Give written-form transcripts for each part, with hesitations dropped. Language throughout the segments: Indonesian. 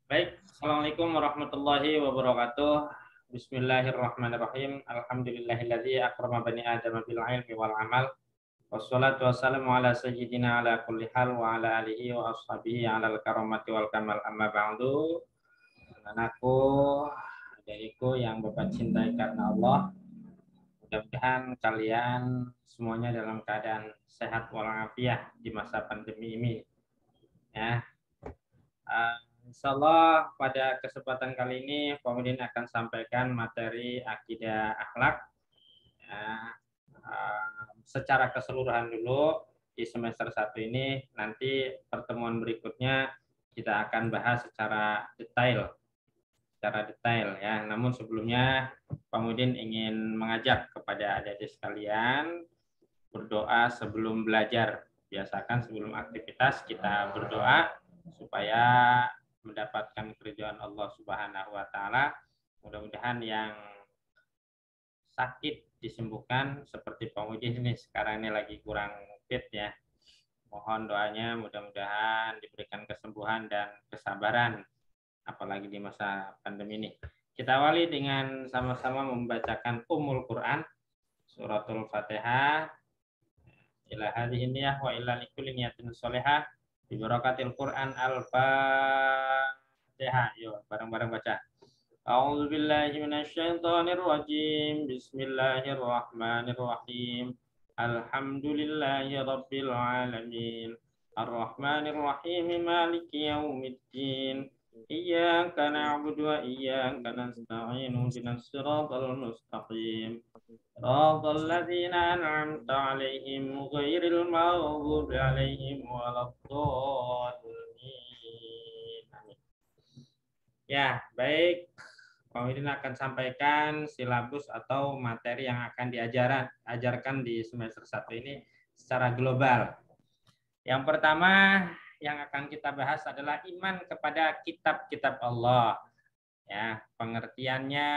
Baik, Assalamualaikum warahmatullahi wabarakatuh. Bismillahirrahmanirrahim. Alhamdulillahilladzi akrama bani Adam bil ilmi wal amal. Wassalatu wassalamu ala sayyidina ala kulli hal wa ala alihi wa ashabihi ala al-karamati wal kamal amma ba'du. Anakku, adikku yang Bapak cintai karena Allah, mudah-mudahan kalian semuanya dalam keadaan sehat walafiat di masa pandemi ini. Ya, Insya Allah pada kesempatan kali ini Pak akan sampaikan materi akidah akhlak ya, secara keseluruhan dulu di semester 1 ini. Nanti pertemuan berikutnya kita akan bahas secara detail ya. Namun sebelumnya Pak Mudin ingin mengajak kepada adik-adik sekalian berdoa sebelum belajar. Biasakan sebelum aktivitas kita berdoa supaya mendapatkan keridhaan Allah Subhanahu wa taala. Mudah-mudahan yang sakit disembuhkan seperti Pak Mujih ini sekarang ini lagi kurang fit ya. Mohon doanya mudah-mudahan diberikan kesembuhan dan kesabaran apalagi di masa pandemi ini. Kita awali dengan sama-sama membacakan Ummul Quran suratul Fatihah. Ila hadhihi niyah wa ila likulli niyatin sholihah bi barakatil Quran al-Fatihah. Yuk bareng-bareng baca. A'udzu billahi minasyaitonir rajim. Bismillahirrahmanirrahim. Alhamdulillahi rabbil alamin. Arrahmanir rahim maliki yaumiddin. Iyyaka na'budu wa iyyaka nasta'in. Ihdinas siratal mustaqim. صراط الذين أنعمت عليهم غير المغضوب عليهم ولا الضالين. Ya, baik. Pak Widin akan sampaikan silabus atau materi yang akan diajarkan di semester 1 ini secara global. Yang pertama yang akan kita bahas adalah iman kepada kitab-kitab Allah. Ya, pengertiannya,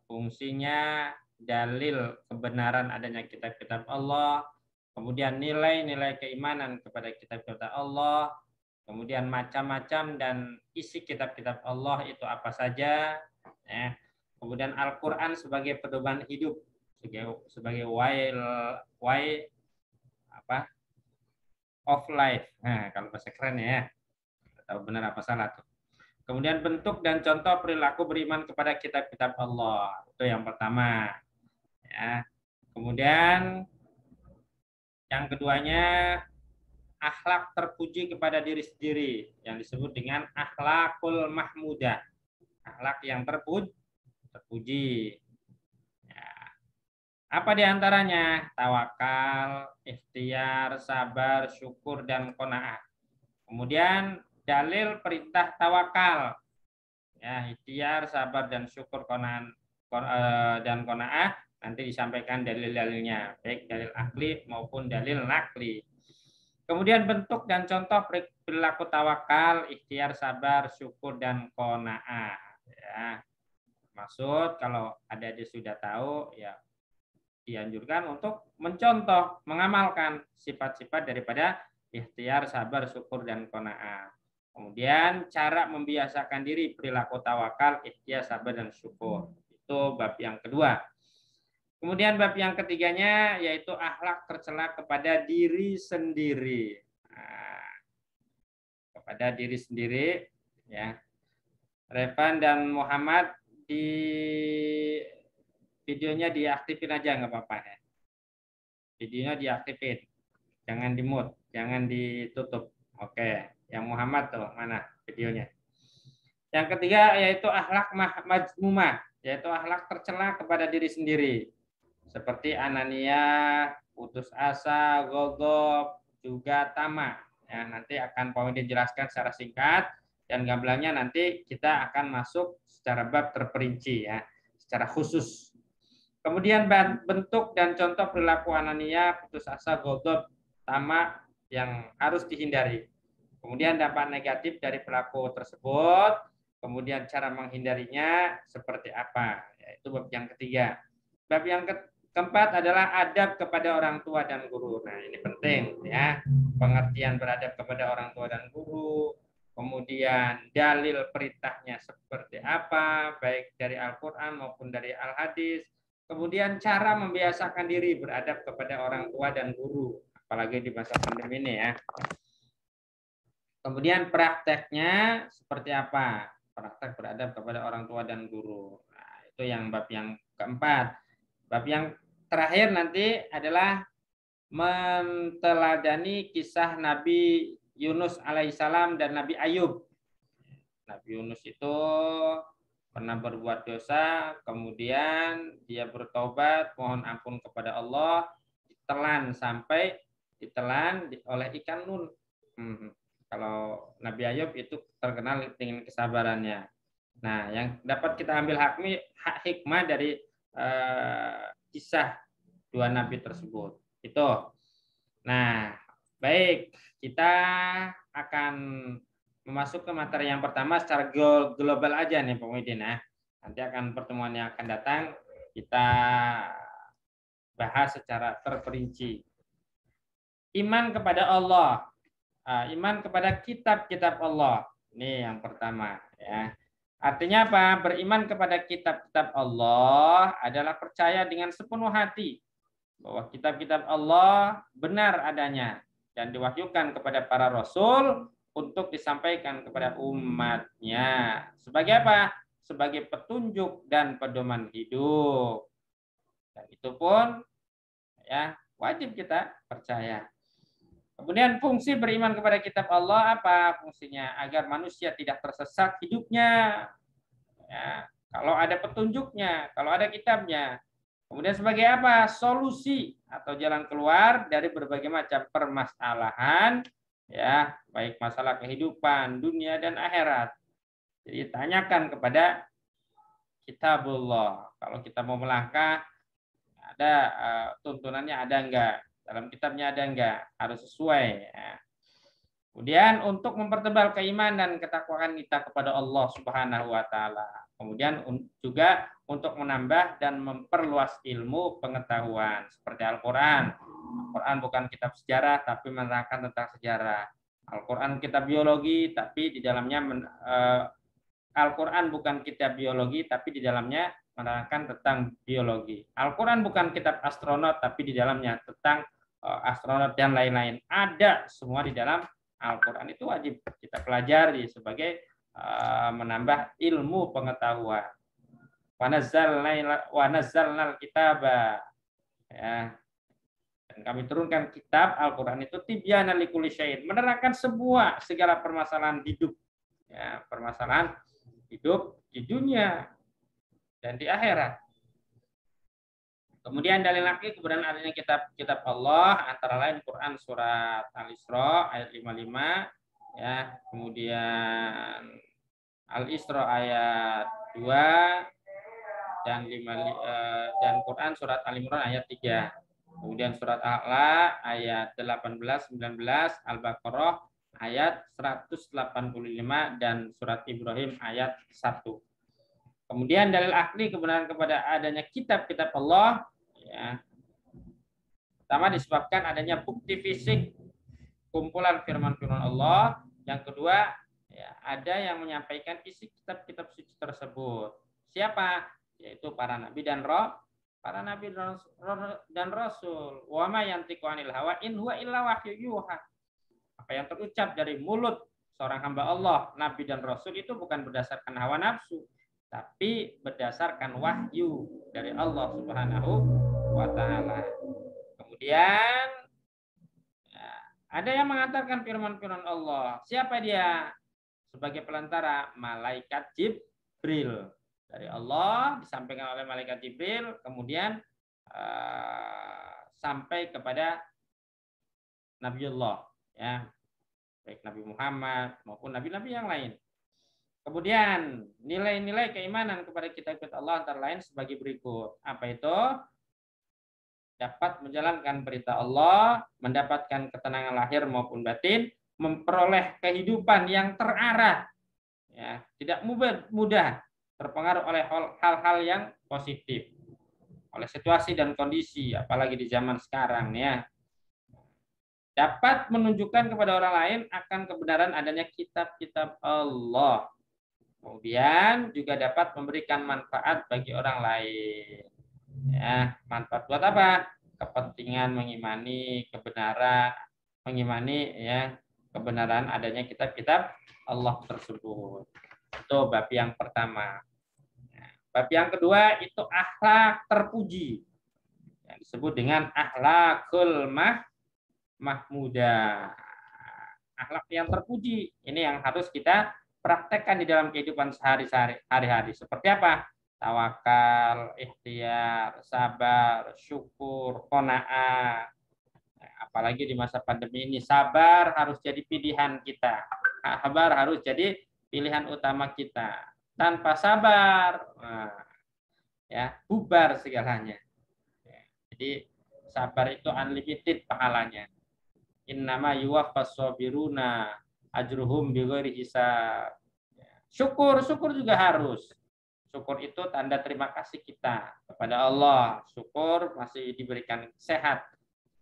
fungsinya, dalil kebenaran adanya kitab-kitab Allah, kemudian nilai-nilai keimanan kepada kitab-kitab Allah, kemudian macam-macam dan isi kitab-kitab Allah itu apa saja, ya. Kemudian Al-Quran sebagai pedoman hidup, sebagai way apa of life. Nah, kalau bahasa keren ya, tahu benar apa salah tuh. Kemudian bentuk dan contoh perilaku beriman kepada kitab-kitab Allah. Itu yang pertama. Ya. Kemudian yang keduanya akhlak terpuji kepada diri sendiri yang disebut dengan akhlakul mahmudah. Akhlak yang terpuji. Ya. Apa diantaranya? Tawakal, ikhtiar, sabar, syukur, dan qanaah. Kemudian dalil perintah tawakal. Ya, ikhtiar, sabar, dan syukur, dan qanaah. Nanti disampaikan dalil-dalilnya, baik dalil akli maupun dalil nakli. Kemudian bentuk dan contoh perilaku tawakal, ikhtiar, sabar, syukur, dan qanaah. Ya. Maksud kalau adik-adik sudah tahu, ya dianjurkan untuk mencontoh, mengamalkan sifat-sifat daripada ikhtiar, sabar, syukur, dan qanaah. Kemudian cara membiasakan diri perilaku tawakal, ikhtiar, sabar, dan syukur. Itu bab yang kedua. Kemudian bab yang ketiganya yaitu akhlak tercela kepada diri sendiri. Nah, kepada diri sendiri ya. Revan dan Muhammad di videonya diaktifin aja nggak apa-apa ya. Videonya diaktifin. Jangan di-mute, jangan ditutup. Oke, yang Muhammad tuh mana videonya? Yang ketiga yaitu akhlak majmumah, yaitu akhlak tercela kepada diri sendiri. Seperti anania, putus asa, gogok, juga tamak. Ya, nanti akan Pak Widin jelaskan secara singkat dan gamblangnya nanti kita akan masuk secara bab terperinci ya, secara khusus. Kemudian bentuk dan contoh perilaku anania, putus asa, gogok, tamak yang harus dihindari. Kemudian dampak negatif dari pelaku tersebut, kemudian cara menghindarinya seperti apa. Yaitu bab yang ketiga. Bab yang keempat adalah adab kepada orang tua dan guru. Nah, ini penting ya. Pengertian beradab kepada orang tua dan guru. Kemudian kemudian dalil perintahnya seperti apa, baik dari Al-Quran maupun dari Al-Hadis, kemudian cara membiasakan diri beradab kepada orang tua dan guru, apalagi di masa pandemi ini ya. Kemudian prakteknya seperti apa? Praktek beradab kepada orang tua dan guru. Nah, itu yang bab yang keempat. Bab yang terakhir nanti adalah menteladani kisah Nabi Yunus alaihissalam dan Nabi Ayub. Nabi Yunus itu pernah berbuat dosa, kemudian dia bertobat, mohon ampun kepada Allah, ditelan oleh ikan nun. Kalau Nabi Ayub itu terkenal dengan kesabarannya. Nah, yang dapat kita ambil hikmah dari kisah dua nabi tersebut. Itu. Nah, baik, kita akan memasuki materi yang pertama secara global aja nih Pak Muhyiddin ya. Nanti akan pertemuan yang akan datang kita bahas secara terperinci. Iman kepada Allah. Iman kepada kitab-kitab Allah. Ini yang pertama ya. Artinya apa? Beriman kepada kitab-kitab Allah adalah percaya dengan sepenuh hati bahwa kitab-kitab Allah benar adanya dan diwahyukan kepada para rasul untuk disampaikan kepada umatnya. Sebagai apa? Sebagai petunjuk dan pedoman hidup. Dan itu pun ya wajib kita percaya. Kemudian fungsi beriman kepada kitab Allah apa fungsinya? Agar manusia tidak tersesat hidupnya. Ya, kalau ada petunjuknya, kalau ada kitabnya. Kemudian sebagai apa? Solusi atau jalan keluar dari berbagai macam permasalahan, ya, baik masalah kehidupan, dunia dan akhirat. Jadi tanyakan kepada kitabullah. Kalau kita mau melangkah, ada tuntunannya ada enggak? Dalam kitabnya ada enggak? Harus sesuai. Ya. Kemudian untuk mempertebal keimanan dan ketakwaan kita kepada Allah Subhanahu wa taala. Kemudian juga untuk menambah dan memperluas ilmu pengetahuan seperti Al-Qur'an. Al-Qur'an bukan kitab sejarah tapi menerangkan tentang sejarah. Al-Qur'an kitab biologi tapi di dalamnya Al-Qur'an bukan kitab biologi tapi di dalamnya menerangkan tentang biologi. Al-Qur'an bukan kitab astronot tapi di dalamnya tentang astronot dan lain-lain. Ada semua di dalam Al-Quran. Itu wajib kita pelajari sebagai menambah ilmu pengetahuan. Wa nazzalnal kitaba. Ya. Dan kami turunkan kitab Al-Quran itu tibyana likulli syai'in, menerangkan segala permasalahan hidup. Ya, permasalahan hidup di dunia dan di akhirat. Kemudian dalil lagi kemudian adanya kitab Allah antara lain Quran surat Al-Isra ayat 55 ya, kemudian Al-Isra ayat 2 dan Quran surat Al-Imran ayat 3. Kemudian surat Al-A'la ayat 18 19, Al-Baqarah ayat 185 dan surat Ibrahim ayat 1. Kemudian dalil akli kebenaran kepada adanya kitab-kitab Allah ya. Pertama disebabkan adanya bukti fisik kumpulan firman-firman Allah. Yang kedua ya, ada yang menyampaikan isi kitab-kitab suci tersebut. Siapa? Yaitu para nabi dan rasul. Wa ma yantiqu anil hawa in huwa illa wahyu yuha. Apa yang terucap dari mulut seorang hamba Allah, nabi dan rasul itu bukan berdasarkan hawa nafsu, tapi berdasarkan wahyu dari Allah Subhanahu wa taala. Kemudian ya, ada yang mengatakan firman-firman Allah. Siapa dia? Sebagai pelantara malaikat Jibril. Dari Allah disampaikan oleh malaikat Jibril, kemudian sampai kepada Nabiullah ya. Baik Nabi Muhammad maupun nabi-nabi yang lain. Kemudian nilai-nilai keimanan kepada kitab-kitab Allah antara lain sebagai berikut. Apa itu? Dapat menjalankan perintah Allah, mendapatkan ketenangan lahir maupun batin, memperoleh kehidupan yang terarah, ya, tidak mudah terpengaruh oleh hal-hal yang positif, oleh situasi dan kondisi, apalagi di zaman sekarang ya. dapat menunjukkan kepada orang lain akan kebenaran adanya kitab-kitab Allah. Kemudian juga dapat memberikan manfaat bagi orang lain. Ya, manfaat buat apa? Kepentingan mengimani kebenaran, mengimani ya kebenaran adanya kitab-kitab Allah tersebut. Itu bab yang pertama. Bab yang kedua itu akhlak terpuji. Yang disebut dengan akhlakul mahmudah. Akhlak yang terpuji. Ini yang harus kita praktekkan di dalam kehidupan sehari-hari. Seperti apa? Tawakal, ikhtiar, sabar, syukur, qanaah. Apalagi di masa pandemi ini, sabar harus jadi pilihan kita. Sabar harus jadi pilihan utama kita. Tanpa sabar, ya bubar segalanya. Jadi sabar itu unlimited pahalanya. Innama yuwaffas sabiruna ajruhum bighairi hisab. Syukur juga harus. Syukur itu tanda terima kasih kita kepada Allah. Syukur masih diberikan sehat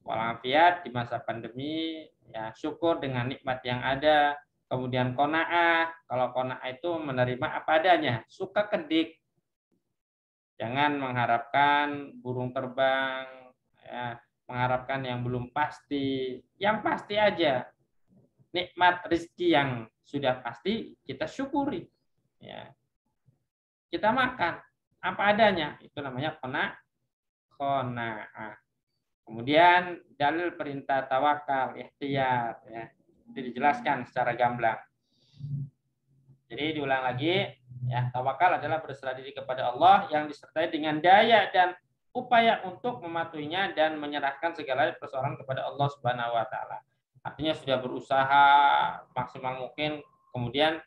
walafiat di masa pandemi, ya syukur dengan nikmat yang ada. Kemudian qanaah, kalau qanaah itu menerima apa adanya, suka kedik. Jangan mengharapkan burung terbang, ya, mengharapkan yang belum pasti. Yang pasti aja, nikmat rezeki yang sudah pasti kita syukuri. Ya. Kita makan apa adanya, itu namanya qanaah. Kemudian dalil perintah tawakal, ikhtiar, ya, itu dijelaskan secara gamblang. Jadi diulang lagi, ya, tawakal adalah berserah diri kepada Allah yang disertai dengan daya dan upaya untuk mematuhinya dan menyerahkan segala persoalan kepada Allah Subhanahu wa taala. Artinya sudah berusaha maksimal mungkin, kemudian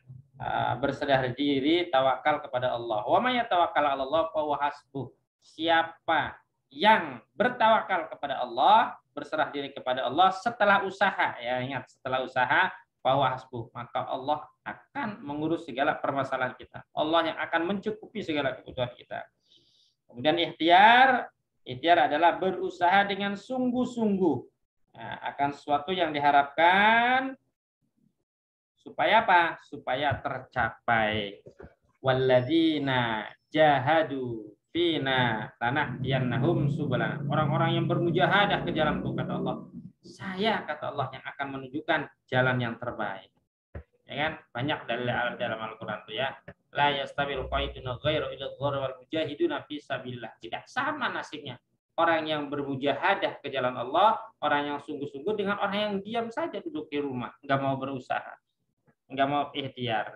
berserah diri, tawakal kepada Allah. Wa may yatawakkal 'ala Allah fa huwa hasbuh. Siapa yang bertawakal kepada Allah, berserah diri kepada Allah setelah usaha, ya ingat, setelah usaha, bahwa hasbuh, maka Allah akan mengurus segala permasalahan kita. Allah yang akan mencukupi segala kebutuhan kita. Kemudian ikhtiar adalah berusaha dengan sungguh-sungguh, nah, akan sesuatu yang diharapkan supaya apa? Supaya tercapai. Walladzina jahadu fina lanahdiyannahum subulana. Orang-orang yang bermujahadah ke jalanku, kata Allah, saya, kata Allah, yang akan menunjukkan jalan yang terbaik. Ya kan? Banyak dalil dalam Al-Qur'an tuh ya. La yastabil qaiduna ghairu ila dzar wal mujahiduna fi sabilillah. Tidak sama nasibnya orang yang bermujahadah ke jalan Allah, orang yang sungguh-sungguh dengan orang yang diam saja duduk di rumah, enggak mau berusaha, enggak mau ikhtiar.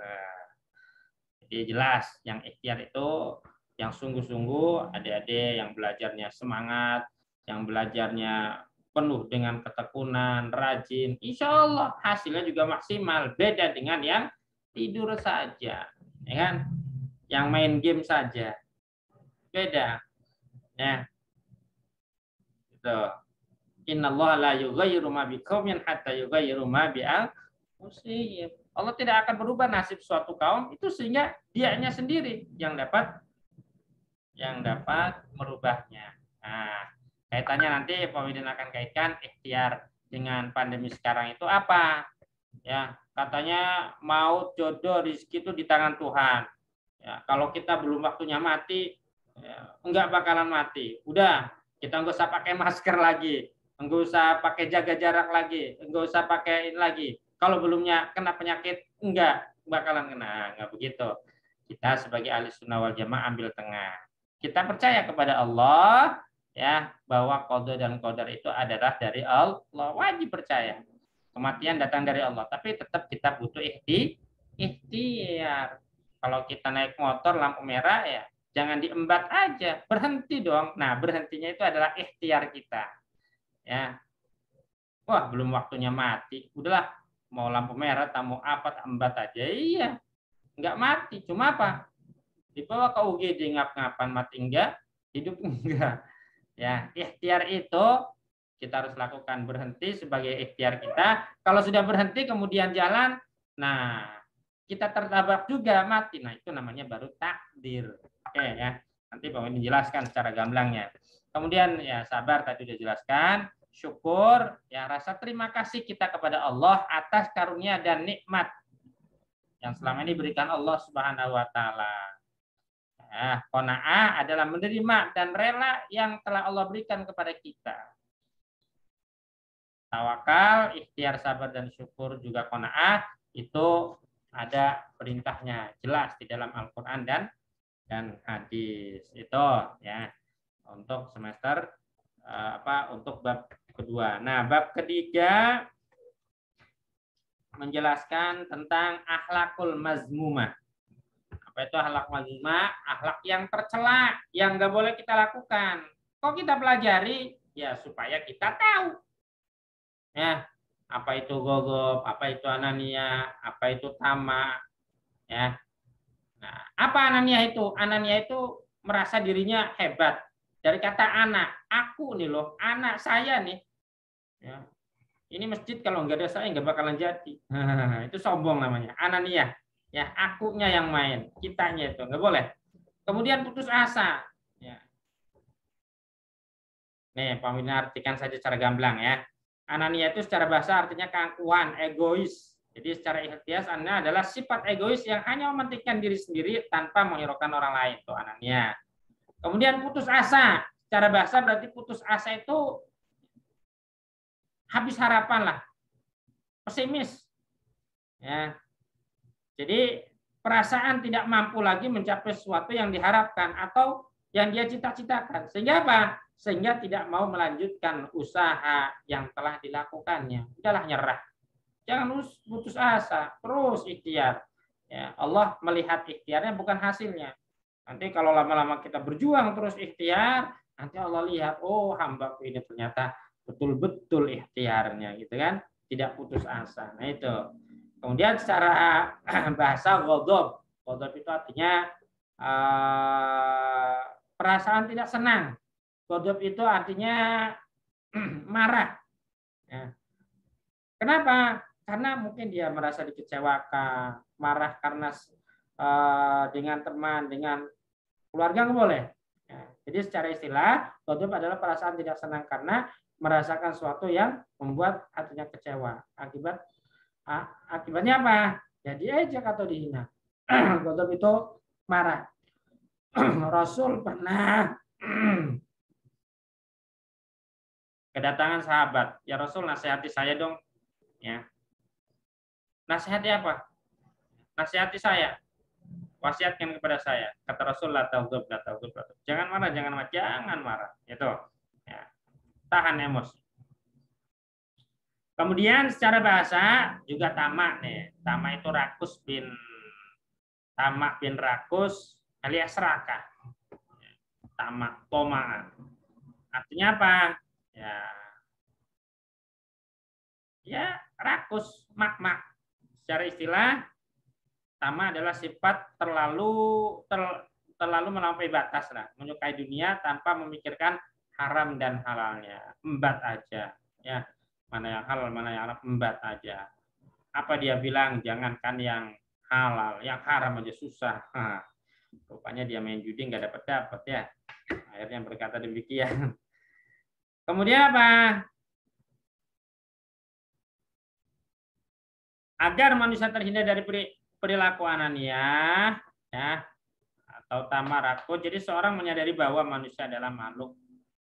Jadi jelas yang ikhtiar itu yang sungguh-sungguh, adik-adik yang belajarnya semangat, yang belajarnya penuh dengan ketekunan, rajin, insya Allah hasilnya juga maksimal. Beda dengan yang tidur saja, ya kan? Yang main game saja, beda. Ya, itu. Innallaha la yughayyiru ma biqaumin hatta yughayyiru ma bi anfusihim. Allah tidak akan berubah nasib suatu kaum itu sehingga dianya sendiri yang dapat merubahnya. Nah, kaitannya nanti Pak Widin akan kaitkan ikhtiar dengan pandemi sekarang itu apa? Ya, katanya maut, jodoh, rezeki itu di tangan Tuhan. Ya, kalau kita belum waktunya mati, ya, enggak bakalan mati. Udah, kita enggak usah pakai masker lagi, enggak usah pakai jaga jarak lagi, enggak usah pakai ini lagi. Kalau belumnya kena penyakit, enggak bakalan kena, enggak begitu. Kita sebagai ahli sunnah wal jamaah ambil tengah. Kita percaya kepada Allah, ya, bahwa qada dan qadar itu adalah dari Allah, wajib percaya. Kematian datang dari Allah, tapi tetap kita butuh ikhtiar. Kalau kita naik motor lampu merah, ya jangan diembat aja, berhenti dong. Nah, berhentinya itu adalah ikhtiar kita. Ya, wah belum waktunya mati, udahlah, mau lampu merah, mau apa, embat aja. Iya, nggak mati, cuma apa? Dibawa ke UGD ngap-ngapan, mati enggak, hidup enggak. Ya, ikhtiar itu kita harus lakukan, berhenti sebagai ikhtiar kita. Kalau sudah berhenti kemudian jalan, nah kita tertabrak juga mati. Nah, itu namanya baru takdir. Oke ya. Nanti Pak Widin jelaskan secara gamblangnya. Kemudian ya sabar tadi sudah jelaskan, syukur, ya rasa terima kasih kita kepada Allah atas karunia dan nikmat yang selama ini diberikan Allah Subhanahu wa taala. Nah, qanaah adalah menerima dan rela yang telah Allah berikan kepada kita. Tawakal, ikhtiar, sabar dan syukur juga qanaah itu ada perintahnya jelas di dalam Al-Qur'an dan hadis. Itu ya untuk semester untuk bab kedua. Nah, bab ketiga menjelaskan tentang akhlakul mazmumah. Apa itu akhlak mazmumah? Akhlak yang tercela, yang nggak boleh kita lakukan. Kok kita pelajari? Ya supaya kita tahu. Ya, apa itu gogob, apa itu anania, apa itu tamak. Ya. Nah, apa anania itu? Anania itu merasa dirinya hebat. Dari kata anak, aku nih loh, anak saya nih. Ya. Ini masjid kalau nggak ada saya nggak bakalan jadi. Itu sombong namanya, anania. Ya, akunya yang main, kitanya itu nggak boleh. Kemudian putus asa. Ya. Nih, Pak Wina artikan saja secara gamblang ya. Anania itu secara bahasa artinya keangkuhan, egois. Jadi secara ikhtias Anda adalah sifat egois yang hanya mementingkan diri sendiri tanpa menghiraukan orang lain. Itu anania. Kemudian putus asa. Secara bahasa berarti putus asa itu habis harapan lah, pesimis. Ya. Jadi perasaan tidak mampu lagi mencapai sesuatu yang diharapkan atau yang dia cita-citakan. Sehingga apa? Sehingga tidak mau melanjutkan usaha yang telah dilakukannya. Udahlah nyerah. Jangan putus asa, terus ikhtiar. Ya, Allah melihat ikhtiarnya bukan hasilnya. Nanti kalau lama-lama kita berjuang terus ikhtiar, nanti Allah lihat, oh hambaku ini ternyata betul-betul ikhtiarnya, gitu kan? Tidak putus asa. Nah itu. Kemudian secara bahasa ghadab. Ghadab itu artinya perasaan tidak senang. Ghadab itu artinya marah. Ya. Kenapa? Karena mungkin dia merasa dikecewakan, marah karena dengan teman, dengan keluarga nggak boleh. Ya, jadi secara istilah, ghadab adalah perasaan tidak senang karena merasakan sesuatu yang membuat hatinya kecewa. Akibatnya apa? Ya diejek atau dihina. Ghadab itu marah. Rasul pernah kedatangan sahabat. Ya Rasul, nasihati saya dong. Ya. Nasihati apa? Nasihati saya. Wasiatkan kepada saya. Kata Rasul, la taghdab, la taghdab. Jangan marah, jangan marah, jangan marah. Itu. Ya. Tahan emosi. Kemudian secara bahasa juga tamak nih. Tamak itu tamak bin rakus alias serakah. Tamak, toma. Artinya apa? Ya rakus, mak. Secara istilah, tamak adalah sifat terlalu melampaui batas lah, menyukai dunia tanpa memikirkan haram dan halalnya, embat aja, ya mana yang halal mana yang haram, embat aja. Apa dia bilang? Jangankan yang halal, yang haram aja susah. Rupanya dia main judi nggak dapat ya. Akhirnya berkata demikian. Kemudian apa? Agar manusia terhindar dari perilaku anania, ya, atau tamaraku. Jadi seorang menyadari bahwa manusia adalah makhluk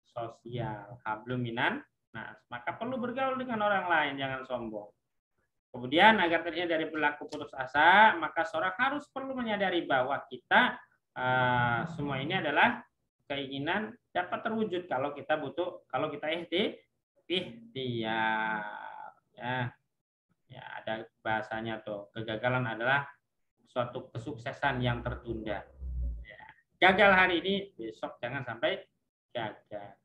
sosial, hablum minan nas, maka perlu bergaul dengan orang lain, jangan sombong. Kemudian agar terhindar dari perilaku putus asa, maka seorang harus perlu menyadari bahwa kita semua ini adalah keinginan dapat terwujud kalau kita ikhtiar, ya. Ya, ada bahasanya tuh, kegagalan adalah suatu kesuksesan yang tertunda. Ya. Gagal hari ini, besok jangan sampai gagal.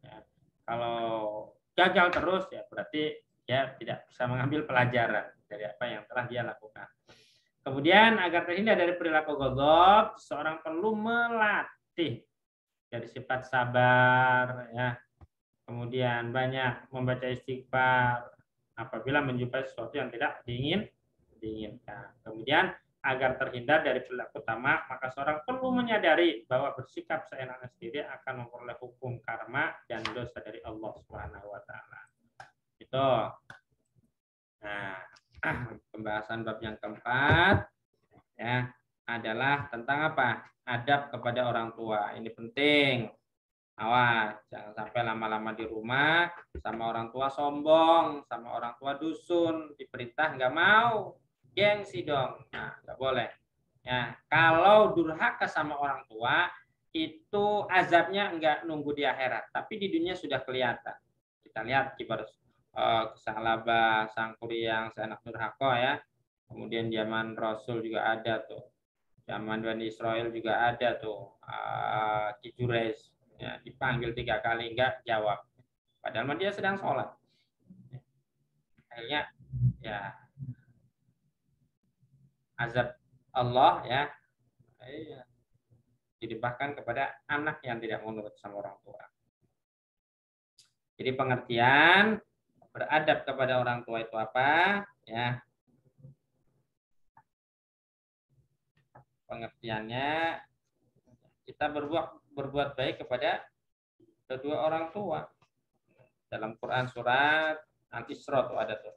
Ya. Kalau gagal terus ya berarti ya tidak bisa mengambil pelajaran dari apa yang telah dia lakukan. Kemudian agar terhindar dari perilaku ghadab, seorang perlu melatih dari sifat sabar, ya. Kemudian banyak membaca istighfar apabila menjumpai sesuatu yang tidak diinginkan. Kemudian Agar terhindar dari perilaku tamak, maka seorang perlu menyadari bahwa bersikap seenaknya sendiri akan memperoleh hukum karma dan dosa dari Allah Subhanahu wa taala. Itu. Nah, pembahasan bab yang keempat ya adalah tentang apa? Adab kepada orang tua. Ini penting. Awas, jangan sampai lama-lama di rumah sama orang tua sombong, sama orang tua dusun, diperintah nggak mau, gengsi dong. Nah, nggak boleh. Ya, kalau durhaka sama orang tua itu azabnya nggak nunggu di akhirat, tapi di dunia sudah kelihatan. Kita lihat kibar kisah Laba, sang Kuryang, sang anak durhaka ya. Kemudian zaman Rasul juga ada tuh. Zaman Bani Israel juga ada tuh. Ki Jurayj ya, dipanggil 3 kali enggak jawab. Padahal dia sedang sholat. Akhirnya ya azab Allah ya dilimpahkan kepada anak yang tidak menurut sama orang tua. Jadi pengertian beradab kepada orang tua itu apa? Ya. Pengertiannya kita berbuat baik kepada kedua orang tua. Dalam Quran surat Al-Isra tuh ada tuh.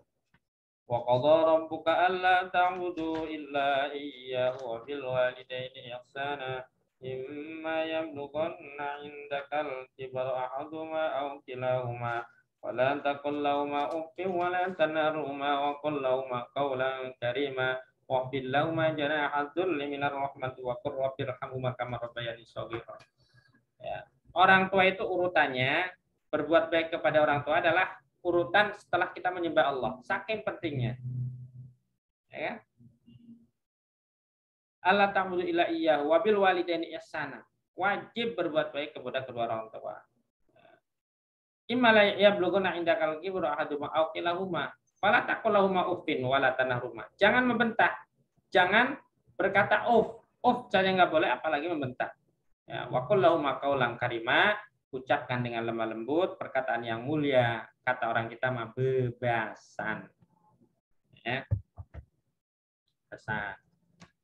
Wa qadara rabbuka alla ta'budu illa iyyahu wa bil walidayni ihsana imma yablughanna 'indakal kibara ahaduhuma aw kilahuma wa la taqul lahumā uffin wa la tanharhumā wa qul lahumā qawlan karīmā wahfid lahumā janāha dzulli minar rahmati wa qur rabbirhamhumā kamā rabbayani shaghīrā. Ya. Orang tua itu urutannya berbuat baik kepada orang tua adalah urutan setelah kita menyembah Allah. Saking pentingnya. Ya. Allah ta'budu illa iyyahu wa bil walidaini ihsana. Wajib berbuat baik kepada kedua orang tua. Imma la yablughuna indakal kibra ahaduhuma aw kilahuma fala taqul lahumā uffin wa la tanharhumā. Jangan membentak. Jangan berkata uff. Uff saja enggak boleh apalagi membentak. Ya, wa qul lahumā qawlan karīmā. Ucapkan dengan lemah lembut perkataan yang mulia. Kata orang kita mah bebasan. Ya. Bebasan.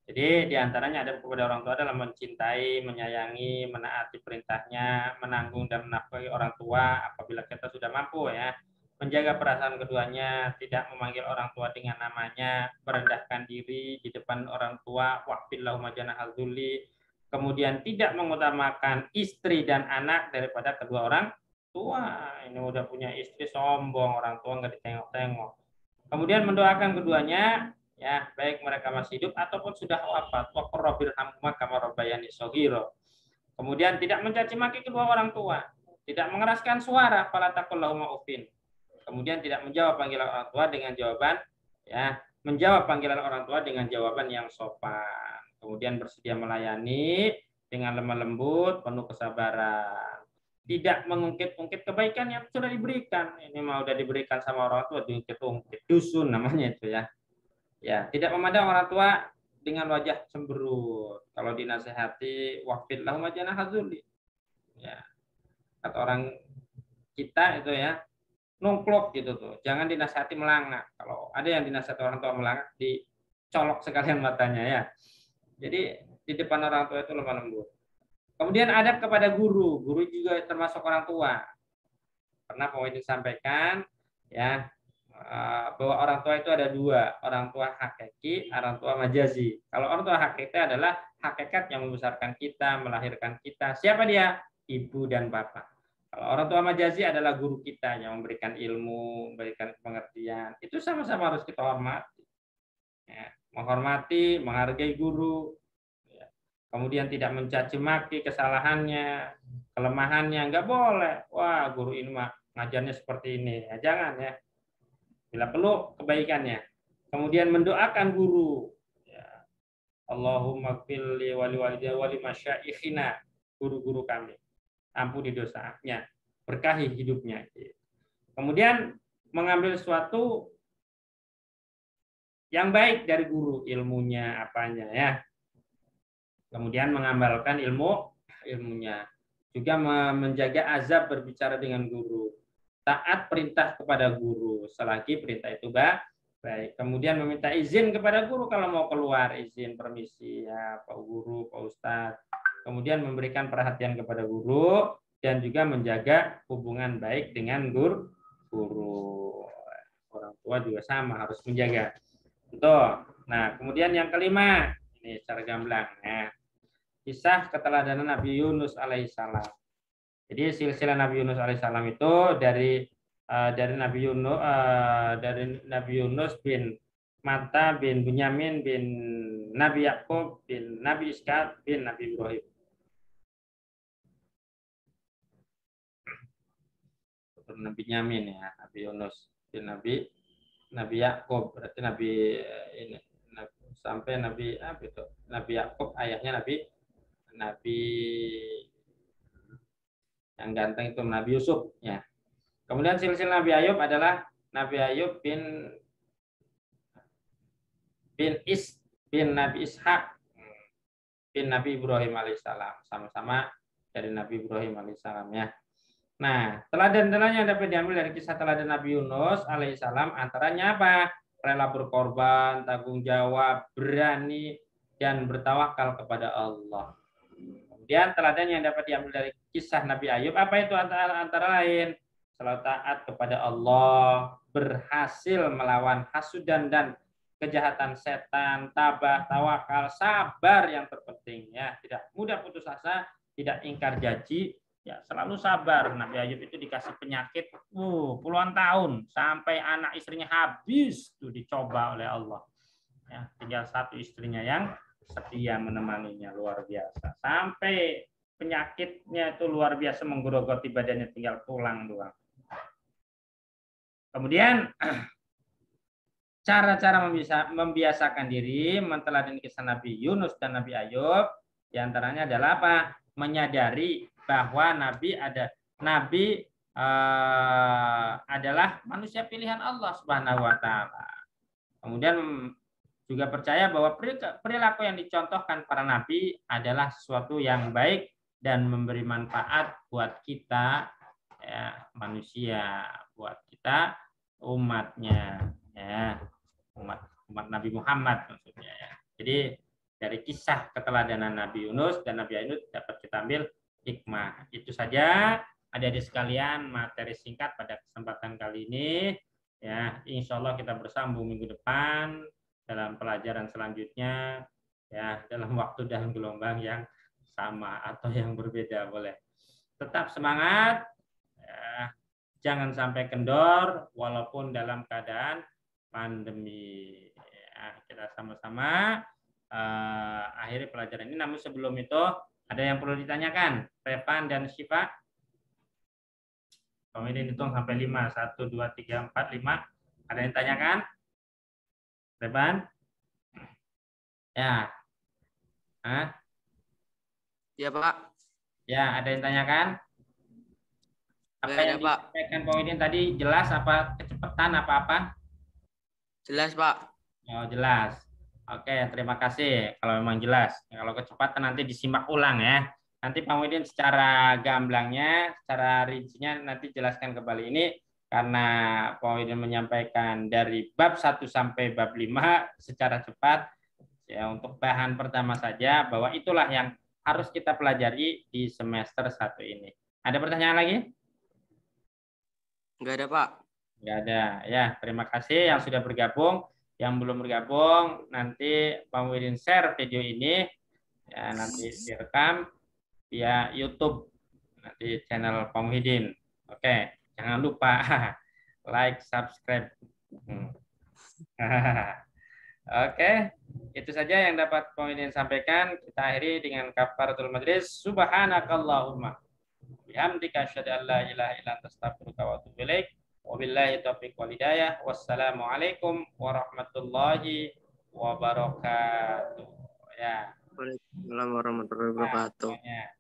Jadi diantaranya ada kepada orang tua adalah mencintai, menyayangi, menaati perintahnya, menanggung dan menafkahi orang tua apabila kita sudah mampu ya. Menjaga perasaan keduanya, tidak memanggil orang tua dengan namanya, merendahkan diri di depan orang tua, waqfil lahum janahal dzulli. Kemudian tidak mengutamakan istri dan anak daripada kedua orang tua. Ini udah punya istri sombong, orang tua nggak ditengok-tengok. Kemudian mendoakan keduanya, ya baik mereka masih hidup ataupun sudah wafat. Wa qur rabbirhamhumā kamā rabbayani shaghīrā. Kemudian tidak mencaci maki kedua orang tua, tidak mengeraskan suara, fala taqul lahumā uffin. Kemudian tidak menjawab panggilan orang tua dengan jawaban ya, menjawab panggilan orang tua dengan jawaban yang sopan. Kemudian bersedia melayani dengan lemah lembut, penuh kesabaran. Tidak mengungkit-ungkit kebaikan yang sudah diberikan. Ini mau udah diberikan sama orang tua, diungkit-ungkit. Dusun namanya itu ya. Ya, tidak memandang orang tua dengan wajah cemberut. Kalau dinasehati, waqfid lahum janahal dzulli. Ya. Kata orang kita itu ya, nongklok gitu tuh. Jangan dinasehati melangak. Kalau ada yang dinasehati orang tua melangak, dicolok sekalian matanya ya. Jadi di depan orang tua itu lemah lembut. Kemudian adab kepada guru. Guru juga termasuk orang tua. Pernah Pak Wahid disampaikan ya bahwa orang tua itu ada dua, orang tua hakiki, orang tua majazi. Kalau orang tua hakiki adalah hakikat yang membesarkan kita, melahirkan kita. Siapa dia? Ibu dan bapak. Kalau orang tua majazi adalah guru kita yang memberikan ilmu, memberikan pengertian. Itu sama-sama harus kita hormati. Ya, menghormati, menghargai guru. Ya. Kemudian tidak mencaci maki kesalahannya, kelemahannya, nggak boleh. Wah, guru ini mah ngajarnya seperti ini. Ya, jangan ya. Bila perlu kebaikannya. Kemudian mendoakan guru. Ya. Allahumma qfirli wa liwalidayya wa limasyaikhina, guru-guru kami. Ampuni dosanya, berkahi hidupnya. Kemudian mengambil sesuatu yang baik dari guru, ilmunya apanya ya. Kemudian mengamalkan ilmunya. Juga menjaga azab berbicara dengan guru. Taat perintah kepada guru selagi perintah itu Baik, kemudian meminta izin kepada guru kalau mau keluar, izin permisi ya Pak Guru, Pak Ustadz. Kemudian memberikan perhatian kepada guru dan juga menjaga hubungan baik dengan guru. Orang tua juga sama harus menjaga. Betul. Nah, kemudian yang kelima, ini secara gamblang ya. Kisah keteladanan Nabi Yunus alaihissalam. Jadi silsilah Nabi Yunus alaihissalam itu dari Nabi Yunus bin Matta bin Bunyamin bin Nabi Yakub bin Nabi Ishaq bin Nabi Ibrahim. Nabi Bunyamin ya, Nabi Yunus bin Nabi Yakub, berarti Nabi ini sampai Nabi apa itu? Nabi Yakub ayahnya Nabi yang ganteng itu Nabi Yusuf ya. Kemudian silsilah Nabi Ayub adalah Nabi Ayub bin Nabi Ishaq bin Nabi Ibrahim alaihissalam, sama-sama dari Nabi Ibrahim alaihissalam ya. Nah, teladan-teladan yang dapat diambil dari kisah teladan Nabi Yunus alaihissalam antaranya apa? Rela berkorban, tanggung jawab, berani, dan bertawakal kepada Allah. Kemudian teladan yang dapat diambil dari kisah Nabi Ayub apa itu antara lain? Selalu taat kepada Allah, berhasil melawan hasudan dan kejahatan setan, tabah, tawakal, sabar yang terpenting ya, tidak mudah putus asa, tidak ingkar janji, ya selalu sabar. Nabi Ayub itu dikasih penyakit puluhan tahun sampai anak istrinya habis tuh dicoba oleh Allah. Ya, tinggal satu istrinya yang setia menemaninya, luar biasa. Sampai penyakitnya itu luar biasa menggerogoti badannya, tinggal tulang doang. Kemudian cara-cara membiasakan diri menteladani kisah Nabi Yunus dan Nabi Ayub diantaranya adalah apa? Menyadari bahwa Nabi adalah manusia pilihan Allah Subhanahu wa taala. Kemudian juga percaya bahwa perilaku yang dicontohkan para nabi adalah sesuatu yang baik dan memberi manfaat buat kita ya, manusia, buat kita umatnya ya, umat Nabi Muhammad maksudnya ya. Jadi dari kisah keteladanan Nabi Yunus dan Nabi Ayub dapat kita ambil hikmah. Itu saja adik-adik sekalian materi singkat pada kesempatan kali ini ya. Insya Allah kita bersambung minggu depan dalam pelajaran selanjutnya ya, dalam waktu dan gelombang yang sama atau yang berbeda boleh. Tetap semangat ya, jangan sampai kendor walaupun dalam keadaan pandemi ya, kita sama-sama akhiri pelajaran ini. Namun sebelum itu ada yang perlu ditanyakan Revan dan Syifa? Kemudian hitung sampai 5, 1, 2, 3, 4, 5. Ada yang tanyakan? Revan? Ya. Hah? Ya, Pak. Ya, ada yang tanyakan? Apa yang disampaikan Pak Widin tadi jelas apa kecepatan apa-apa? Jelas, Pak. Oh, jelas. Oke, terima kasih. Kalau memang jelas. Kalau kecepatan nanti disimak ulang ya. Nanti Pak Widin secara gamblangnya, secara rincinya nanti jelaskan kembali ini karena Pak Widin menyampaikan dari bab 1 sampai bab 5 secara cepat ya, untuk bahan pertama saja bahwa itulah yang harus kita pelajari di semester 1 ini. Ada pertanyaan lagi? Enggak ada, Pak. Enggak ada. Ya, terima kasih yang sudah bergabung. Yang belum bergabung, nanti Pak Widin share video ini ya, nanti direkam via YouTube nanti channel Pak Widin. Oke, jangan lupa like, subscribe. Oke, itu saja yang dapat Pak Widin sampaikan. Kita akhiri dengan kafaratul majlis. Subhanakallahumma bihamdika asyhadu an la ilaha illa anta astaghfiruka wa atubu ilaik. Wabillahi taufiq wal hidayah. Wassalamualaikum warahmatullahi wabarakatuh. Ya. Waalaikumsalam warahmatullahi wabarakatuh. Ya.